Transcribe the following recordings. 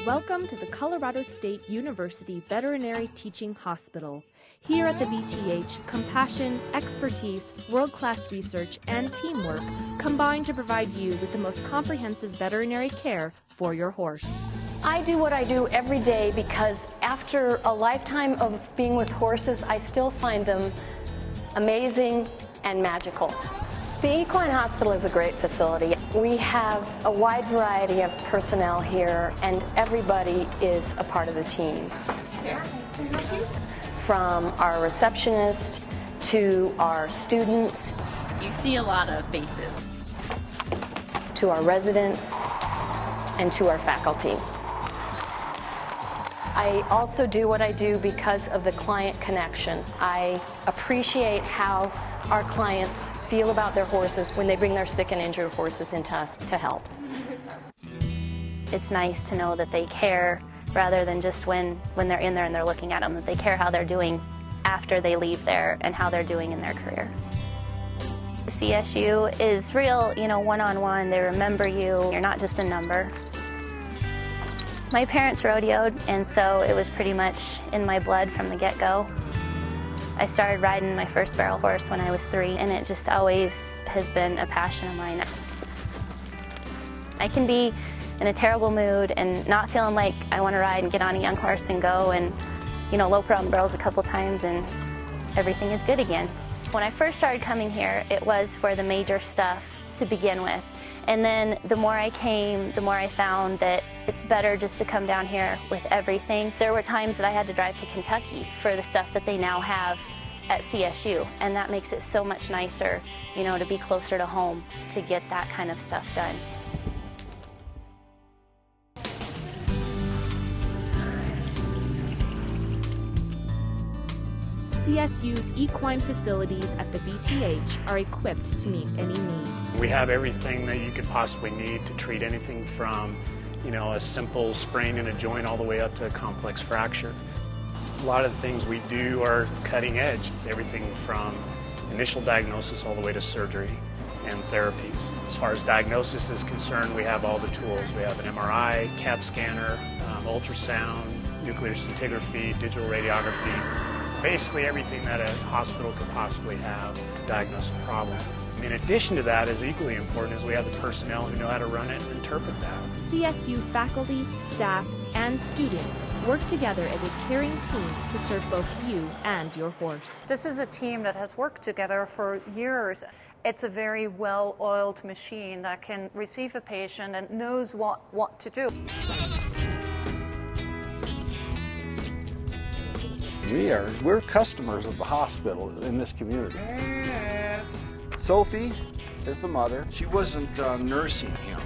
Welcome to the Colorado State University Veterinary Teaching Hospital. Here at the VTH, compassion, expertise, world-class research, and teamwork combine to provide you with the most comprehensive veterinary care for your horse. I do what I do every day because after a lifetime of being with horses, I still find them amazing and magical. The Equine Hospital is a great facility. We have a wide variety of personnel here, and everybody is a part of the team. From our receptionist to our students. You see a lot of faces. To our residents and to our faculty. I also do what I do because of the client connection. I appreciate how our clients feel about their horses when they bring their sick and injured horses into us to help. It's nice to know that they care rather than just when they're in there and they're looking at them, that they care how they're doing after they leave there and how they're doing in their career. CSU is real, one-on-one. They remember you. You're not just a number. My parents rodeoed, and so it was pretty much in my blood from the get-go. I started riding my first barrel horse when I was 3, and it just always has been a passion of mine. I can be in a terrible mood and not feeling like I want to ride and get on a young horse and go and, lope around the barrels a couple times and everything is good again. When I first started coming here, it was for the major stuff to begin with. And then the more I came, the more I found that it's better just to come down here with everything. There were times that I had to drive to Kentucky for the stuff that they now have at CSU, and that makes it so much nicer, to be closer to home to get that kind of stuff done. CSU's equine facilities at the VTH are equipped to meet any need. We have everything that you could possibly need to treat anything from, a simple sprain in a joint all the way up to a complex fracture. A lot of the things we do are cutting edge, everything from initial diagnosis all the way to surgery and therapies. As far as diagnosis is concerned, we have all the tools. We have an MRI, CAT scanner, ultrasound, nuclear scintigraphy, digital radiography. Basically everything that a hospital could possibly have to diagnose a problem. In addition to that, is equally important is we have the personnel who know how to run it and interpret that. CSU faculty, staff, and students work together as a caring team to serve both you and your horse. This is a team that has worked together for years. It's a very well-oiled machine that can receive a patient and knows what to do. We're customers of the hospital in this community. Sophie is the mother. She wasn't nursing him.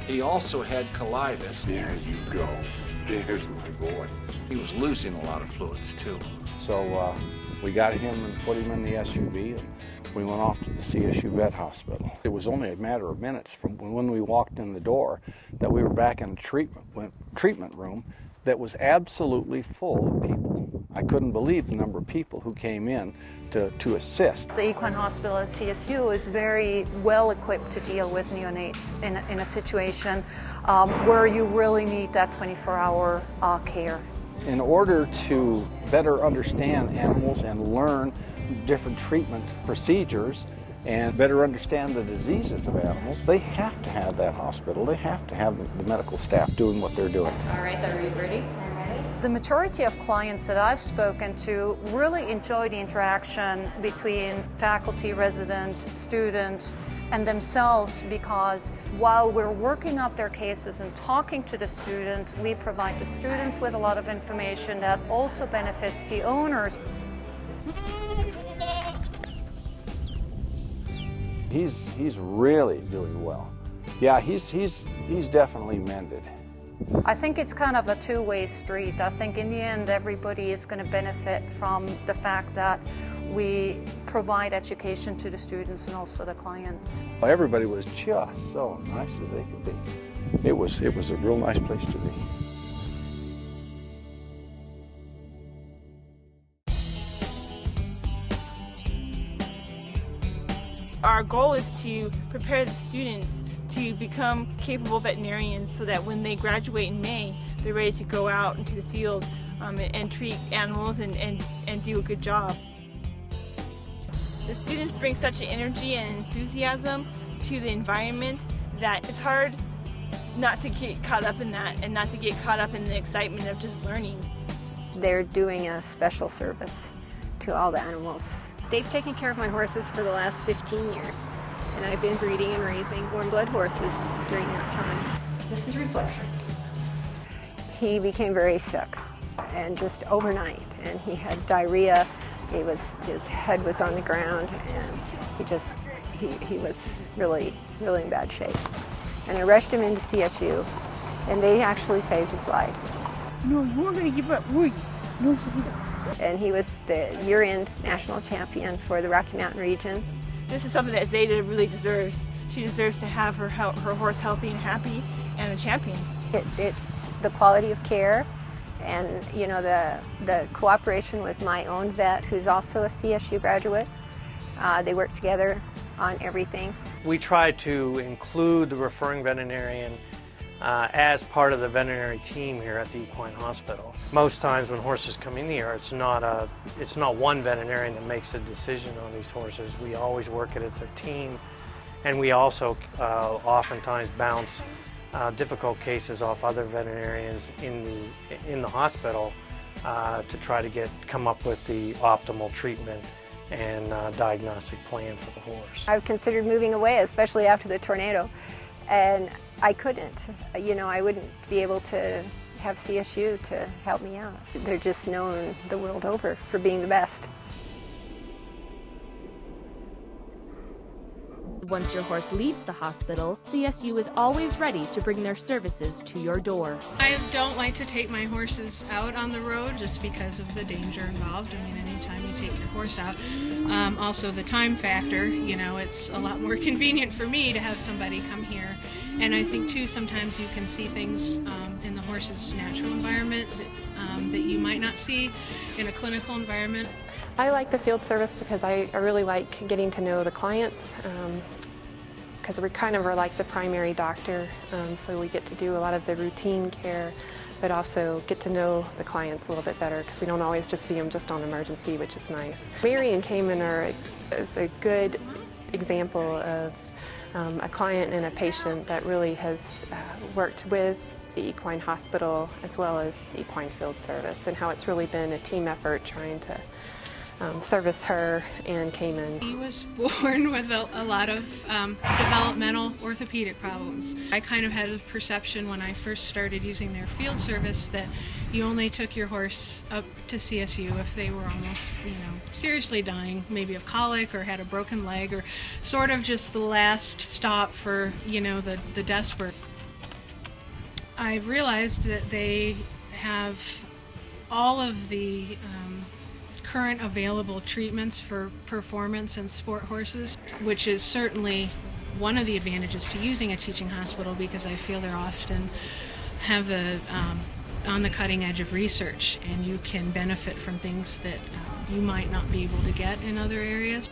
He also had colitis. There you go. There's my boy. He was losing a lot of fluids too. So we got him and put him in the SUV and we went off to the CSU Vet Hospital. It was only a matter of minutes from when we walked in the door that we were back in the treatment room that was absolutely full of people. I couldn't believe the number of people who came in to assist. The Equine Hospital at CSU is very well equipped to deal with neonates in a situation where you really need that 24-hour care. In order to better understand animals and learn different treatment procedures and better understand the diseases of animals, they have to have that hospital. They have to have the medical staff doing what they're doing. All right, are we ready? The majority of clients that I've spoken to really enjoy the interaction between faculty, resident, student, and themselves, because while we're working up their cases and talking to the students, we provide the students with a lot of information that also benefits the owners. He's really doing well. Yeah, he's definitely mended. I think it's kind of a two-way street. I think in the end everybody is going to benefit from the fact that we provide education to the students and also the clients. Everybody was just so nice as they could be. It was a real nice place to be. Our goal is to prepare the students to become capable veterinarians so that when they graduate in May, they're ready to go out into the field and treat animals and do a good job. The students bring such an energy and enthusiasm to the environment that it's hard not to get caught up in that and not to get caught up in the excitement of just learning. They're doing a special service to all the animals. They've taken care of my horses for the last 15 years, and I've been breeding and raising warm blood horses during that time. This is reflection. He became very sick, and just overnight, and he had diarrhea. His head was on the ground, and he was really in bad shape. And I rushed him into CSU, and they actually saved his life. No, we're going to give up, were you? No. And he was the year-end national champion for the Rocky Mountain region. This is something that Zeta really deserves. She deserves to have her horse healthy and happy and a champion. It's the quality of care, and you know, the cooperation with my own vet, who's also a CSU graduate. They work together on everything. We try to include the referring veterinarian as part of the veterinary team here at the Equine Hospital. Most times when horses come in here, it's not one veterinarian that makes a decision on these horses. We always work it as a team, and we also oftentimes bounce difficult cases off other veterinarians in the hospital to try to come up with the optimal treatment and diagnostic plan for the horse. I've considered moving away, especially after the tornado, and I couldn't. You know, I wouldn't be able to have CSU to help me out. They're just known the world over for being the best. Once your horse leaves the hospital, CSU is always ready to bring their services to your door. I don't like to take my horses out on the road just because of the danger involved. I mean, anytime you take your horse out. Also the time factor, you know, it's a lot more convenient for me to have somebody come here. And I think too, sometimes you can see things in the horse's natural environment that you might not see in a clinical environment. I like the field service because I really like getting to know the clients, because we kind of are like the primary doctor, so we get to do a lot of the routine care, but also get to know the clients a little bit better because we don't always just see them just on emergency, which is nice. Mary and Cayman is a good example of a client and a patient that really has worked with the Equine Hospital as well as the Equine Field Service, and how it's really been a team effort trying to service her and Cayman. He was born with a lot of developmental orthopedic problems. I kind of had a perception when I first started using their field service that you only took your horse up to CSU if they were almost, you know, seriously dying, maybe of colic or had a broken leg, or sort of just the last stop for, you know, the desperate. I've realized that they have all of the current available treatments for performance and sport horses, which is certainly one of the advantages to using a teaching hospital, because I feel they're often have on the cutting edge of research, and you can benefit from things that you might not be able to get in other areas.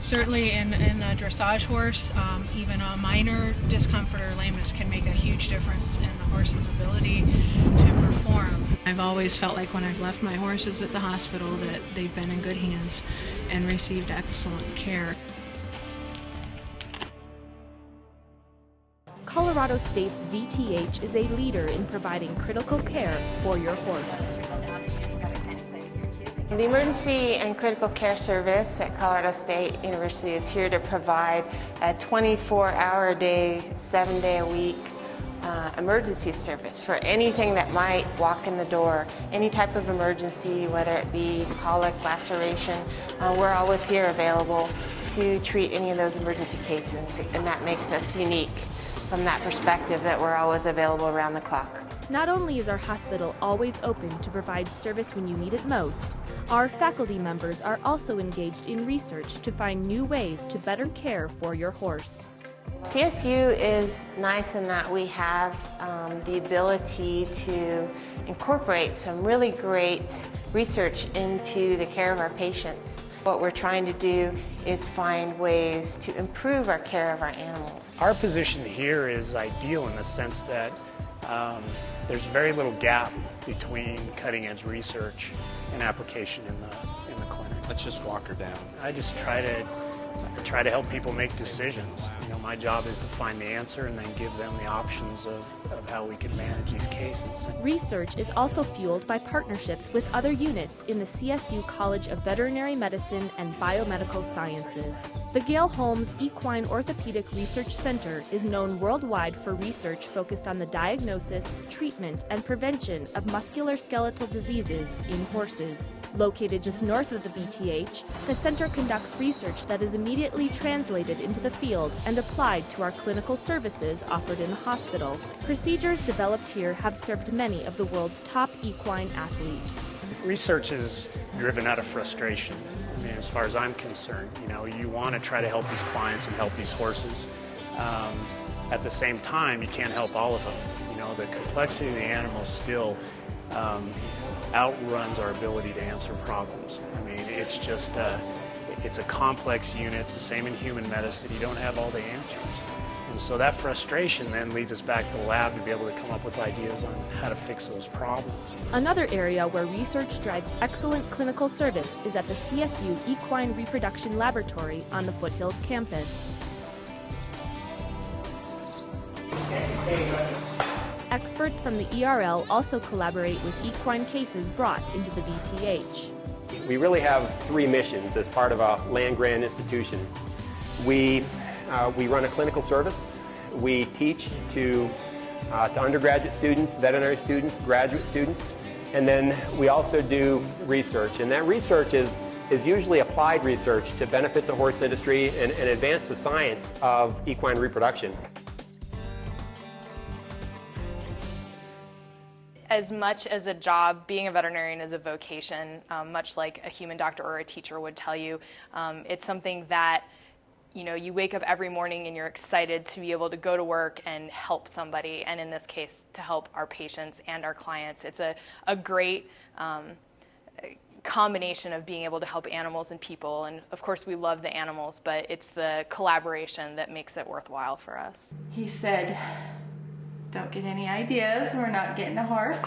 Certainly in a dressage horse, even a minor discomfort or lameness can make a huge difference in the horse's ability to perform. I've always felt like when I've left my horses at the hospital that they've been in good hands and received excellent care. Colorado State's VTH is a leader in providing critical care for your horse. The Emergency and Critical Care Service at Colorado State University is here to provide a 24-hour-a-day, 7-day-a-week emergency service for anything that might walk in the door, any type of emergency, whether it be colic, laceration. We're always here available to treat any of those emergency cases, and that makes us unique from that perspective, that we're always available around the clock. Not only is our hospital always open to provide service when you need it most, our faculty members are also engaged in research to find new ways to better care for your horse. CSU is nice in that we have the ability to incorporate some really great research into the care of our patients. What we're trying to do is find ways to improve our care of our animals. Our position here is ideal in the sense that there's very little gap between cutting-edge research and application in the clinic. Let's just walk her down. I just try to help people make decisions. You know, my job is to find the answer and then give them the options of how we can manage these cases. Research is also fueled by partnerships with other units in the CSU College of Veterinary Medicine and Biomedical Sciences. The Gail Holmes Equine Orthopedic Research Center is known worldwide for research focused on the diagnosis, treatment, and prevention of musculoskeletal diseases in horses. Located just north of the BTH, the center conducts research that is immediately translated into the field and applied to our clinical services offered in the hospital. Procedures developed here have served many of the world's top equine athletes. Research is driven out of frustration. I mean, as far as I'm concerned, you know, you want to try to help these clients and help these horses. At the same time, you can't help all of them. You know, the complexity of the animals still outruns our ability to answer problems. I mean, it's just, it's a complex unit. It's the same in human medicine. You don't have all the answers. And so that frustration then leads us back to the lab to be able to come up with ideas on how to fix those problems. Another area where research drives excellent clinical service is at the CSU Equine Reproduction Laboratory on the Foothills campus. Experts from the ERL also collaborate with equine cases brought into the VTH. We really have three missions as part of a land-grant institution. We run a clinical service. We teach to undergraduate students, veterinary students, graduate students, and then we also do research. And that research is usually applied research to benefit the horse industry and advance the science of equine reproduction. As much as a job, being a veterinarian is a vocation, much like a human doctor or a teacher would tell you. It's something that, you know, you wake up every morning and you're excited to be able to go to work and help somebody, and in this case, to help our patients and our clients. It's a great combination of being able to help animals and people, and of course we love the animals, but it's the collaboration that makes it worthwhile for us. He said, "Don't get any ideas, we're not getting a horse."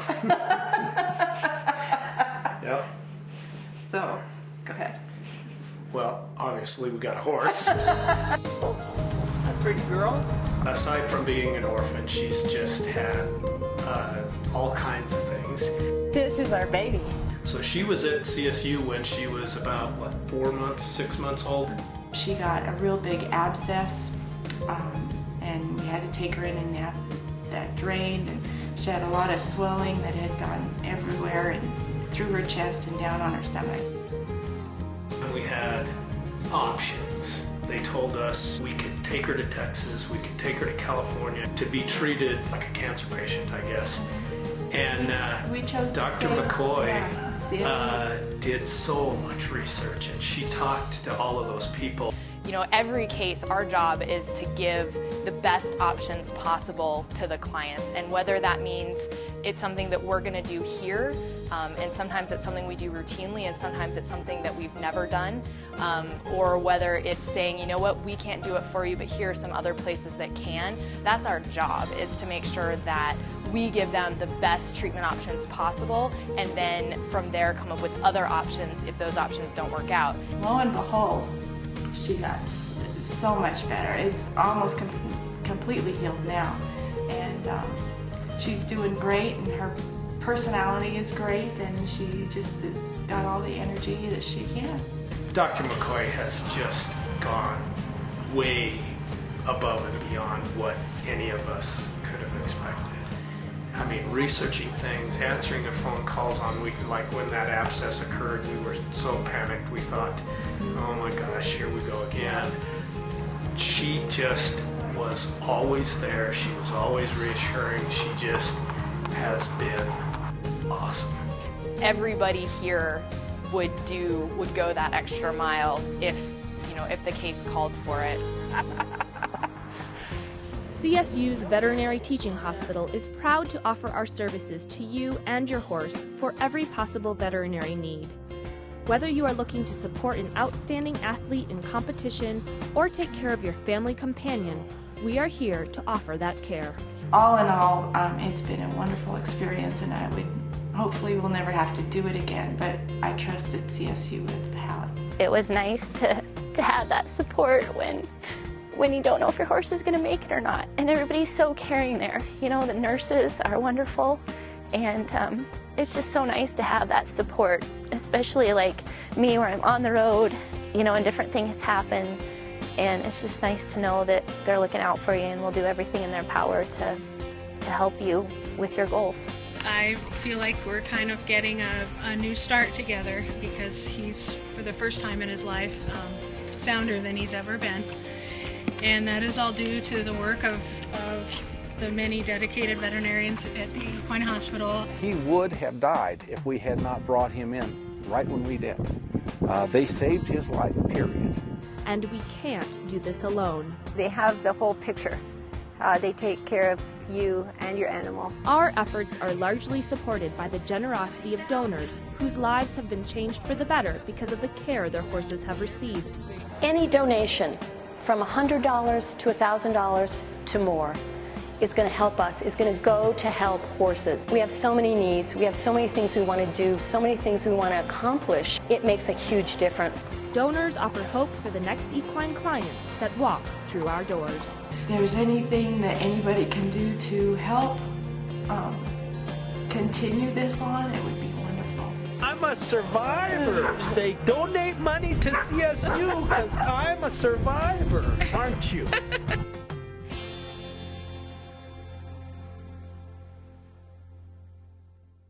Yep. So, go ahead. Well, obviously we got a horse. A pretty girl. Aside from being an orphan, she's just had all kinds of things. This is our baby. So she was at CSU when she was about, what, 4 months, 6 months old? She got a real big abscess, and we had to take her in and have that drained, and she had a lot of swelling that had gone everywhere and through her chest and down on her stomach. And we had options. They told us we could take her to Texas, we could take her to California to be treated like a cancer patient, I guess. And we chose Dr. McCoy did so much research, and she talked to all of those people. You know, every case, our job is to give the best options possible to the clients, and whether that means it's something that we're going to do here, and sometimes it's something we do routinely, and sometimes it's something that we've never done, or whether it's saying, you know what, we can't do it for you, but here are some other places that can. That's our job, is to make sure that we give them the best treatment options possible, and then from there come up with other options if those options don't work out. Lo and behold, she got so much better. It's almost completely healed now, and she's doing great, and her personality is great, and she just has got all the energy that she can. Dr. McCoy has just gone way above and beyond what any of us could have expected. I mean, researching things, answering the phone calls on like when that abscess occurred, we were so panicked we thought, oh my gosh, here we go again. She just was always there. She was always reassuring. She just has been awesome. Everybody here would go that extra mile if the case called for it. CSU's Veterinary Teaching Hospital is proud to offer our services to you and your horse for every possible veterinary need. Whether you are looking to support an outstanding athlete in competition or take care of your family companion, we are here to offer that care. All in all, it's been a wonderful experience, and I would hopefully we'll never have to do it again, but I trusted CSU with Hallie. It was nice to have that support when you don't know if your horse is going to make it or not. And everybody's so caring there. You know, the nurses are wonderful, and it's just so nice to have that support, especially like me where I'm on the road, you know, and different things happen. And it's just nice to know that they're looking out for you and will do everything in their power to help you with your goals. I feel like we're kind of getting a new start together because he's, for the first time in his life, sounder than he's ever been. And that is all due to the work of the many dedicated veterinarians at the Equine Hospital. He would have died if we had not brought him in right when we did. They saved his life, period. And we can't do this alone. They have the whole picture. They take care of you and your animal. Our efforts are largely supported by the generosity of donors whose lives have been changed for the better because of the care their horses have received. Any donation from $100 to $1,000 to more is going to help us, is going to go to help horses. We have so many needs, we have so many things we want to do, so many things we want to accomplish. It makes a huge difference. Donors offer hope for the next equine clients that walk through our doors. If there's anything that anybody can do to help continue this on, it would be wonderful. I'm a survivor. Say, donate money to CSU because I'm a survivor, aren't you?